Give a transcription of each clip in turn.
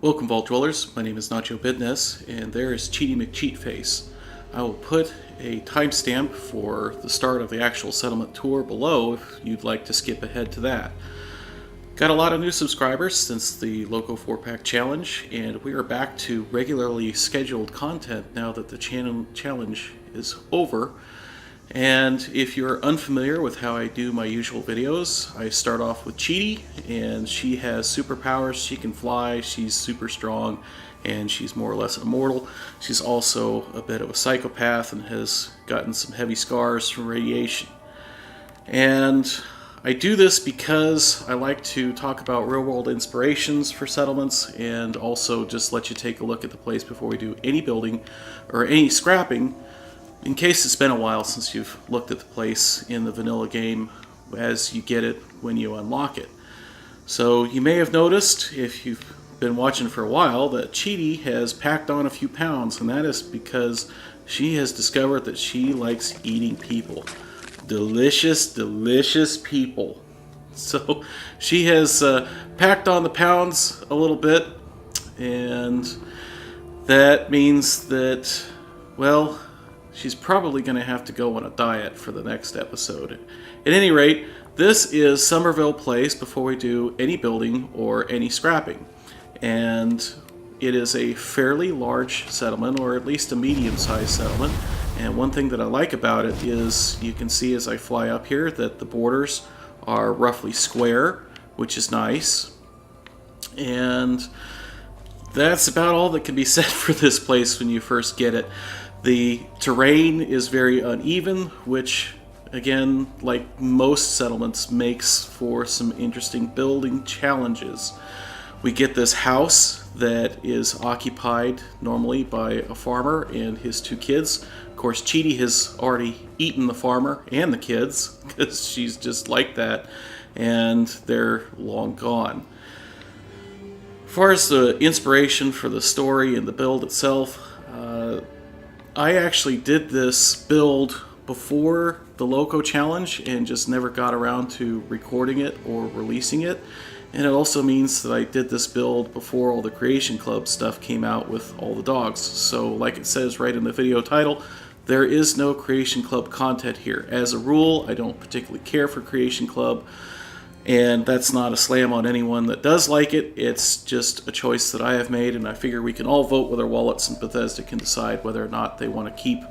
Welcome, Vault Dwellers. My name is Nacho Bidness, and there is Cheaty McCheatface. I will put a timestamp for the start of the actual settlement tour below if you'd like to skip ahead to that. Got a lot of new subscribers since the Loco 4-Pack Challenge, and we are back to regularly scheduled content now that the challenge is over. And if you're unfamiliar with how I do my usual videos, I start off with Cheaty, and she has superpowers. She can fly, she's super strong, and she's more or less immortal. She's also a bit of a psychopath and has gotten some heavy scars from radiation. And I do this because I like to talk about real-world inspirations for settlements and also just let you take a look at the place before we do any building or any scrapping, in case it's been a while since you've looked at the place in the vanilla game as you get it when you unlock it. So you may have noticed, if you've been watching for a while, that Cheaty has packed on a few pounds, and that is because she has discovered that she likes eating people. Delicious, delicious people. So she has packed on the pounds a little bit, and that means that, well, she's probably going to have to go on a diet for the next episode. At any rate, this is Somerville Place before we do any building or any scrapping. And it is a fairly large settlement, or at least a medium-sized settlement. And one thing that I like about it is you can see as I fly up here that the borders are roughly square, which is nice. And that's about all that can be said for this place when you first get it. The terrain is very uneven, which, again, like most settlements, makes for some interesting building challenges. We get this house that is occupied normally by a farmer and his two kids. Of course, Cheaty has already eaten the farmer and the kids, because she's just like that, and they're long gone. As far as the inspiration for the story and the build itself, I actually did this build before the Loco Challenge and just never got around to recording it or releasing it. And it also means that I did this build before all the Creation Club stuff came out with all the dogs. So like it says right in the video title, there is no Creation Club content here. As a rule, I don't particularly care for Creation Club, and that's not a slam on anyone that does like it. It's just a choice that I have made, and I figure we can all vote with our wallets, and Bethesda can decide whether or not they want to keep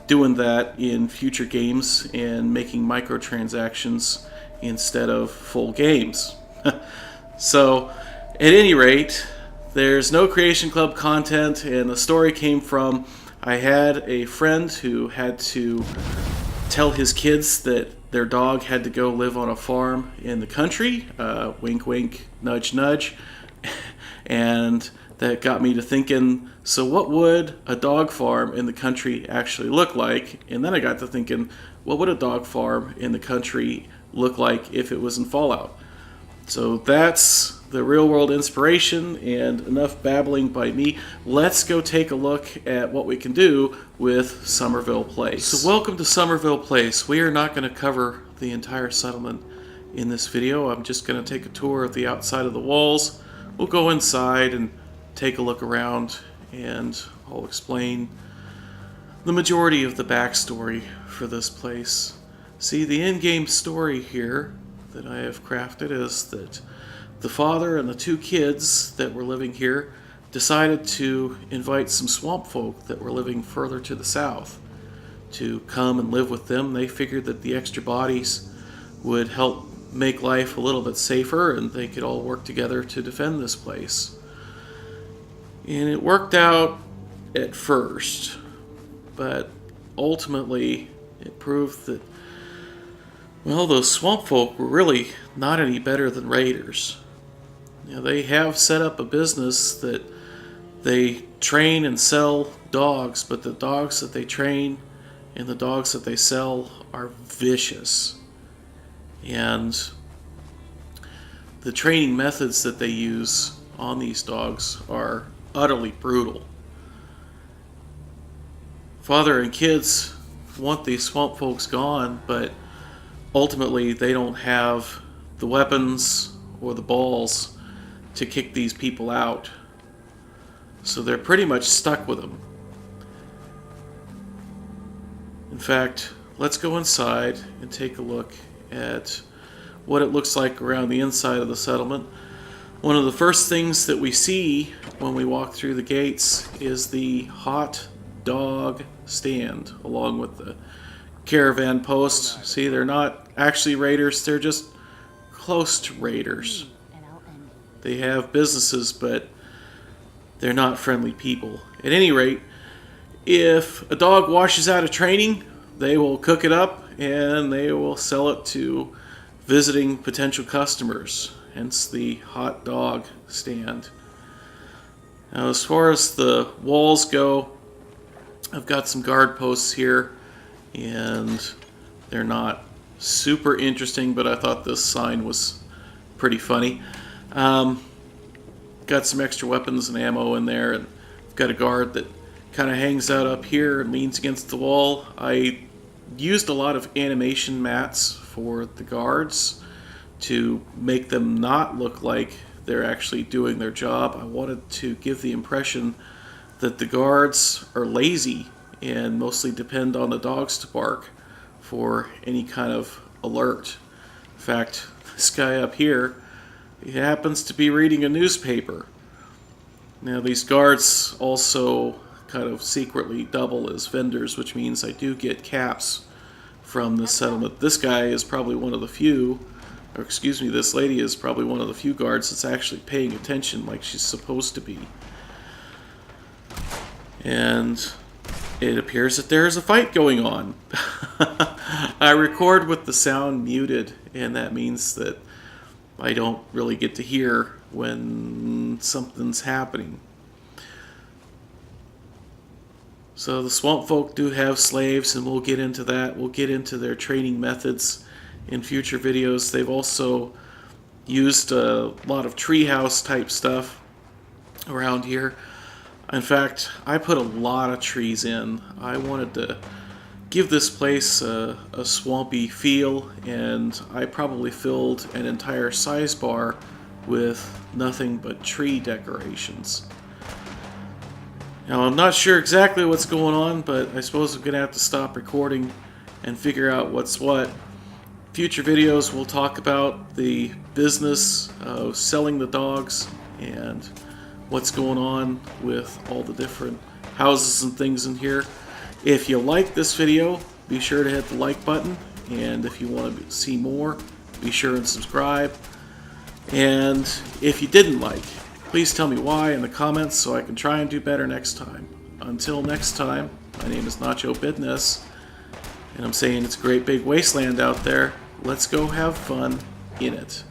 doing that in future games and making microtransactions instead of full games. So, at any rate, there's no Creation Club content, and the story came from, I had a friend who had to tell his kids that their dog had to go live on a farm in the country. Wink, wink, nudge, nudge. And that got me to thinking, so what would a dog farm in the country actually look like? And then I got to thinking, what would a dog farm in the country look like if it was in Fallout? So that's the real-world inspiration, and enough babbling by me. Let's go take a look at what we can do with Somerville Place. So welcome to Somerville Place. We are not going to cover the entire settlement in this video. I'm just going to take a tour of the outside of the walls. We'll go inside and take a look around, and I'll explain the majority of the backstory for this place. See, the in-game story here that I have crafted is that the father and the two kids that were living here decided to invite some swamp folk that were living further to the south to come and live with them. They figured that the extra bodies would help make life a little bit safer, and they could all work together to defend this place. And it worked out at first, but ultimately it proved that, well, those swamp folk were really not any better than raiders. Now, they have set up a business that they train and sell dogs, but the dogs that they train and the dogs that they sell are vicious. And the training methods that they use on these dogs are utterly brutal. Father and kids want these swamp folks gone, but ultimately they don't have the weapons or the balls to kick these people out. So they're pretty much stuck with them. In fact, let's go inside and take a look at what it looks like around the inside of the settlement. One of the first things that we see when we walk through the gates is the hot dog stand, along with the caravan posts. See, they're not actually raiders, they're just close to raiders. They have businesses, but they're not friendly people. At any rate, if a dog washes out of training, they will cook it up and they will sell it to visiting potential customers, hence the hot dog stand. Now, as far as the walls go, I've got some guard posts here, and they're not super interesting, but I thought this sign was pretty funny. Got some extra weapons and ammo in there, and I've got a guard that kind of hangs out up here and leans against the wall. I used a lot of animation mats for the guards to make them not look like they're actually doing their job. I wanted to give the impression that the guards are lazy and mostly depend on the dogs to bark for any kind of alert. In fact, this guy up here, he happens to be reading a newspaper. Now, these guards also kind of secretly double as vendors, which means I do get caps from the settlement. This guy is probably one of the few, or excuse me, this lady is probably one of the few guards that's actually paying attention like she's supposed to be. And it appears that there is a fight going on. I record with the sound muted, and that means that I don't really get to hear when something's happening. So the swamp folk do have slaves, and we'll get into that. We'll get into their training methods in future videos. They've also used a lot of treehouse type stuff around here. In fact, I put a lot of trees in. I wanted to give this place a swampy feel, and I probably filled an entire size bar with nothing but tree decorations. Now, I'm not sure exactly what's going on, but I suppose I'm going to have to stop recording and figure out what's what. Future videos will talk about the business of selling the dogs and what's going on with all the different houses and things in here. If you like this video, be sure to hit the like button, and if you want to see more, be sure and subscribe. And if you didn't like, please tell me why in the comments so I can try and do better next time. Until next time, my name is Nacho Bidness, and I'm saying it's a great big wasteland out there. Let's go have fun in it.